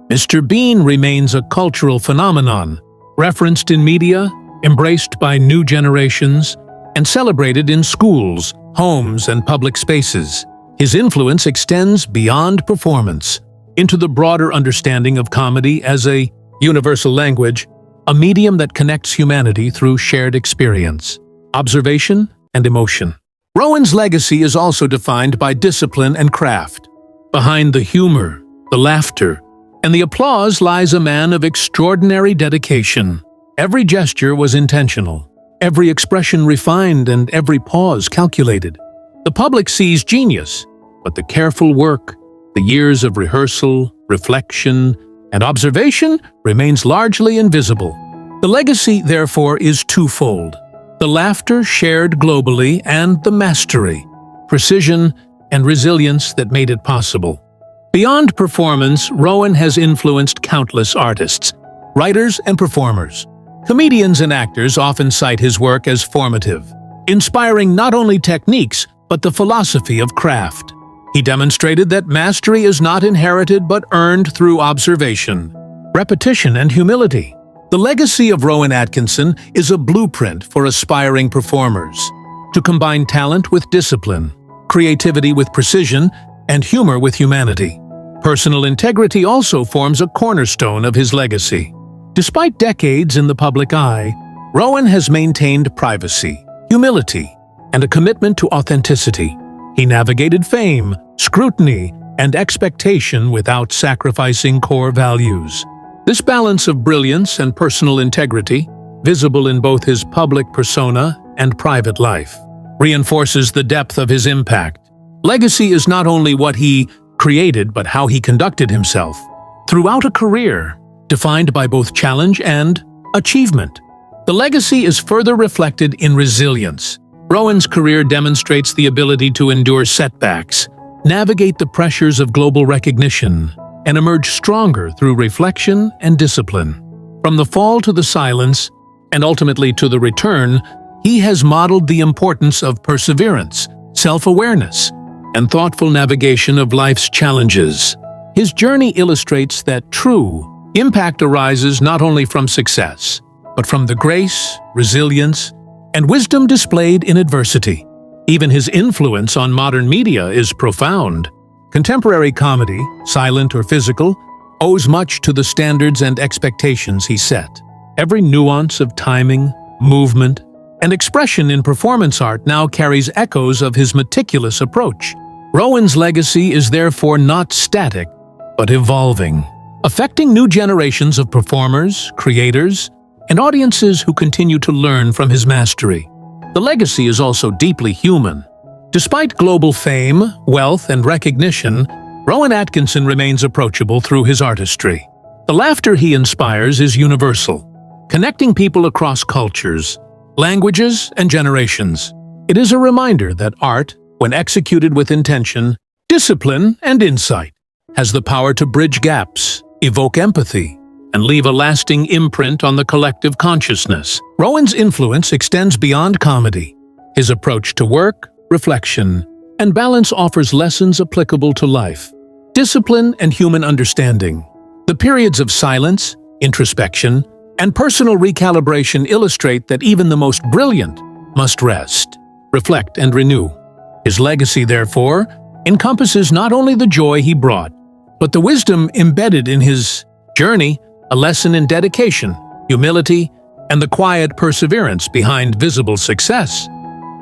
Mr. Bean remains a cultural phenomenon, referenced in media, embraced by new generations, and celebrated in schools, homes, and public spaces. His influence extends beyond performance into the broader understanding of comedy as a universal language, a medium that connects humanity through shared experience, observation, and emotion. Rowan's legacy is also defined by discipline and craft. Behind the humor, the laughter, and the applause lies a man of extraordinary dedication. Every gesture was intentional, every expression refined, and every pause calculated. The public sees genius, but the careful work, the years of rehearsal, reflection, and observation remains largely invisible. The legacy, therefore, is twofold: the laughter shared globally and the mastery, precision, and resilience that made it possible. Beyond performance, Rowan has influenced countless artists, writers, and performers. Comedians and actors often cite his work as formative, inspiring not only techniques but the philosophy of craft. He demonstrated that mastery is not inherited but earned through observation, repetition, and humility. The legacy of Rowan Atkinson is a blueprint for aspiring performers to combine talent with discipline, creativity with precision, and humor with humanity. Personal integrity also forms a cornerstone of his legacy. Despite decades in the public eye, Rowan has maintained privacy, humility, and a commitment to authenticity. He navigated fame, scrutiny, and expectation without sacrificing core values. This balance of brilliance and personal integrity, visible in both his public persona and private life, reinforces the depth of his impact. Legacy is not only what he created but how he conducted himself throughout a career defined by both challenge and achievement. The legacy is further reflected in resilience. Rowan's career demonstrates the ability to endure setbacks, navigate the pressures of global recognition, and emerge stronger through reflection and discipline. From the fall to the silence, and ultimately to the return, he has modeled the importance of perseverance, self-awareness, and thoughtful navigation of life's challenges. His journey illustrates that true impact arises not only from success, but from the grace, resilience, and wisdom displayed in adversity. Even his influence on modern media is profound. Contemporary comedy, silent or physical, owes much to the standards and expectations he set. Every nuance of timing, movement, and expression in performance art now carries echoes of his meticulous approach. Rowan's legacy is therefore not static, but evolving, affecting new generations of performers, creators, and audiences who continue to learn from his mastery. The legacy is also deeply human. Despite global fame, wealth, and recognition, Rowan Atkinson remains approachable through his artistry. The laughter he inspires is universal, connecting people across cultures, languages, and generations. It is a reminder that art, when executed with intention, discipline, and insight, has the power to bridge gaps, evoke empathy, and leave a lasting imprint on the collective consciousness. Rowan's influence extends beyond comedy. His approach to work, reflection, and balance offers lessons applicable to life, discipline, and human understanding. The periods of silence, introspection, and personal recalibration illustrate that even the most brilliant must rest, reflect, and renew. His legacy, therefore, encompasses not only the joy he brought, but the wisdom embedded in his journey, a lesson in dedication, humility, and the quiet perseverance behind visible success.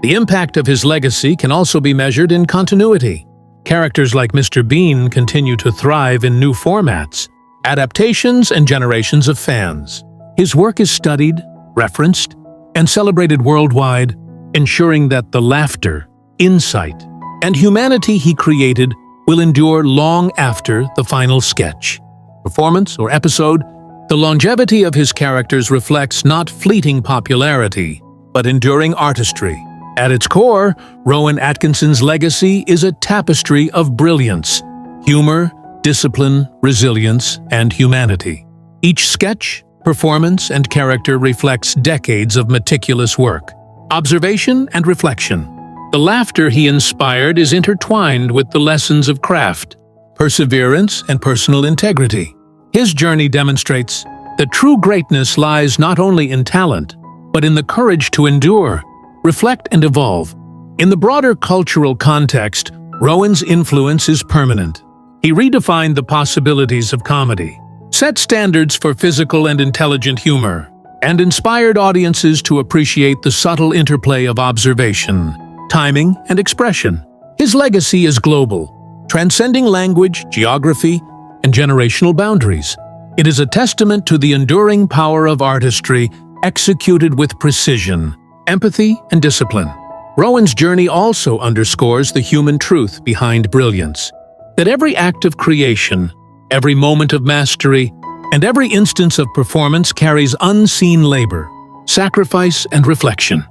The impact of his legacy can also be measured in continuity. Characters like Mr. Bean continue to thrive in new formats, adaptations, and generations of fans. His work is studied, referenced, and celebrated worldwide, ensuring that the laughter, insight, and humanity he created will endure long after the final sketch, performance, or episode. The longevity of his characters reflects not fleeting popularity, but enduring artistry. At its core, Rowan Atkinson's legacy is a tapestry of brilliance, humor, discipline, resilience, and humanity. Each sketch, performance, and character reflects decades of meticulous work, observation, and reflection. The laughter he inspired is intertwined with the lessons of craft, perseverance, and personal integrity. His journey demonstrates that true greatness lies not only in talent, but in the courage to endure, reflect, and evolve. In the broader cultural context, Rowan's influence is permanent. He redefined the possibilities of comedy, set standards for physical and intelligent humor, and inspired audiences to appreciate the subtle interplay of observation, timing, and expression. His legacy is global, transcending language, geography, and generational boundaries. It is a testament to the enduring power of artistry executed with precision, empathy, and discipline. Rowan's journey also underscores the human truth behind brilliance, that every act of creation, every moment of mastery, and every instance of performance carries unseen labor, sacrifice, and reflection.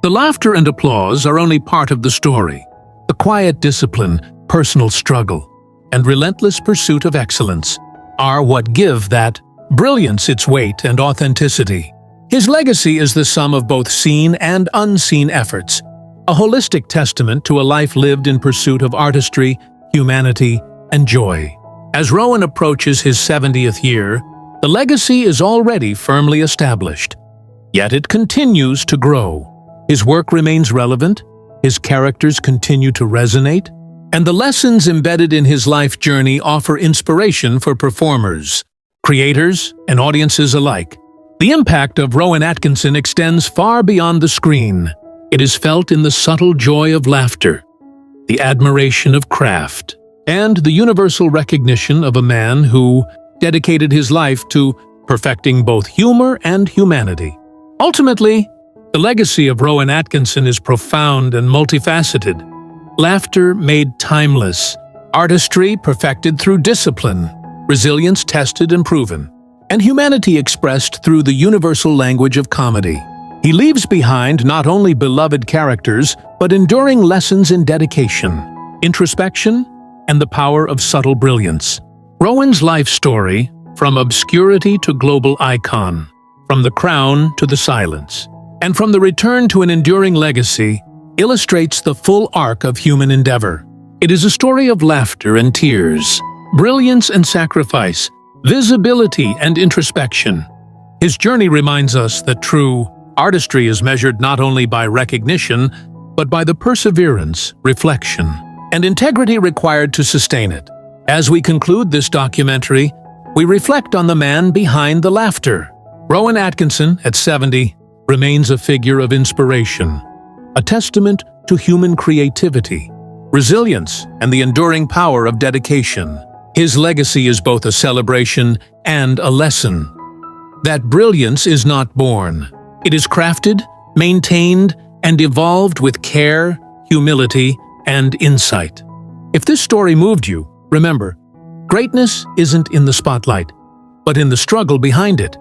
The laughter and applause are only part of the story. The quiet discipline, personal struggle, and relentless pursuit of excellence are what give that brilliance its weight and authenticity. His legacy is the sum of both seen and unseen efforts, a holistic testament to a life lived in pursuit of artistry, humanity, and joy. As Rowan approaches his 70th year, the legacy is already firmly established. Yet it continues to grow. His work remains relevant, his characters continue to resonate, and the lessons embedded in his life journey offer inspiration for performers, creators, and audiences alike. The impact of Rowan Atkinson extends far beyond the screen. It is felt in the subtle joy of laughter, the admiration of craft, and the universal recognition of a man who dedicated his life to perfecting both humor and humanity. Ultimately, the legacy of Rowan Atkinson is profound and multifaceted. Laughter made timeless, artistry perfected through discipline, resilience tested and proven, and humanity expressed through the universal language of comedy. He leaves behind not only beloved characters, but enduring lessons in dedication, introspection, and the power of subtle brilliance. Rowan's life story, from obscurity to global icon, from the crown to the silence, and from the return to an enduring legacy, illustrates the full arc of human endeavor. It is a story of laughter and tears, brilliance and sacrifice, visibility and introspection. His journey reminds us that true artistry is measured not only by recognition, but by the perseverance, reflection, and integrity required to sustain it. As we conclude this documentary, we reflect on the man behind the laughter. Rowan Atkinson, at 70, remains a figure of inspiration, a testament to human creativity, resilience, and the enduring power of dedication. His legacy is both a celebration and a lesson. That brilliance is not born. It is crafted, maintained, and evolved with care, humility, and insight. If this story moved you, remember, greatness isn't in the spotlight, but in the struggle behind it.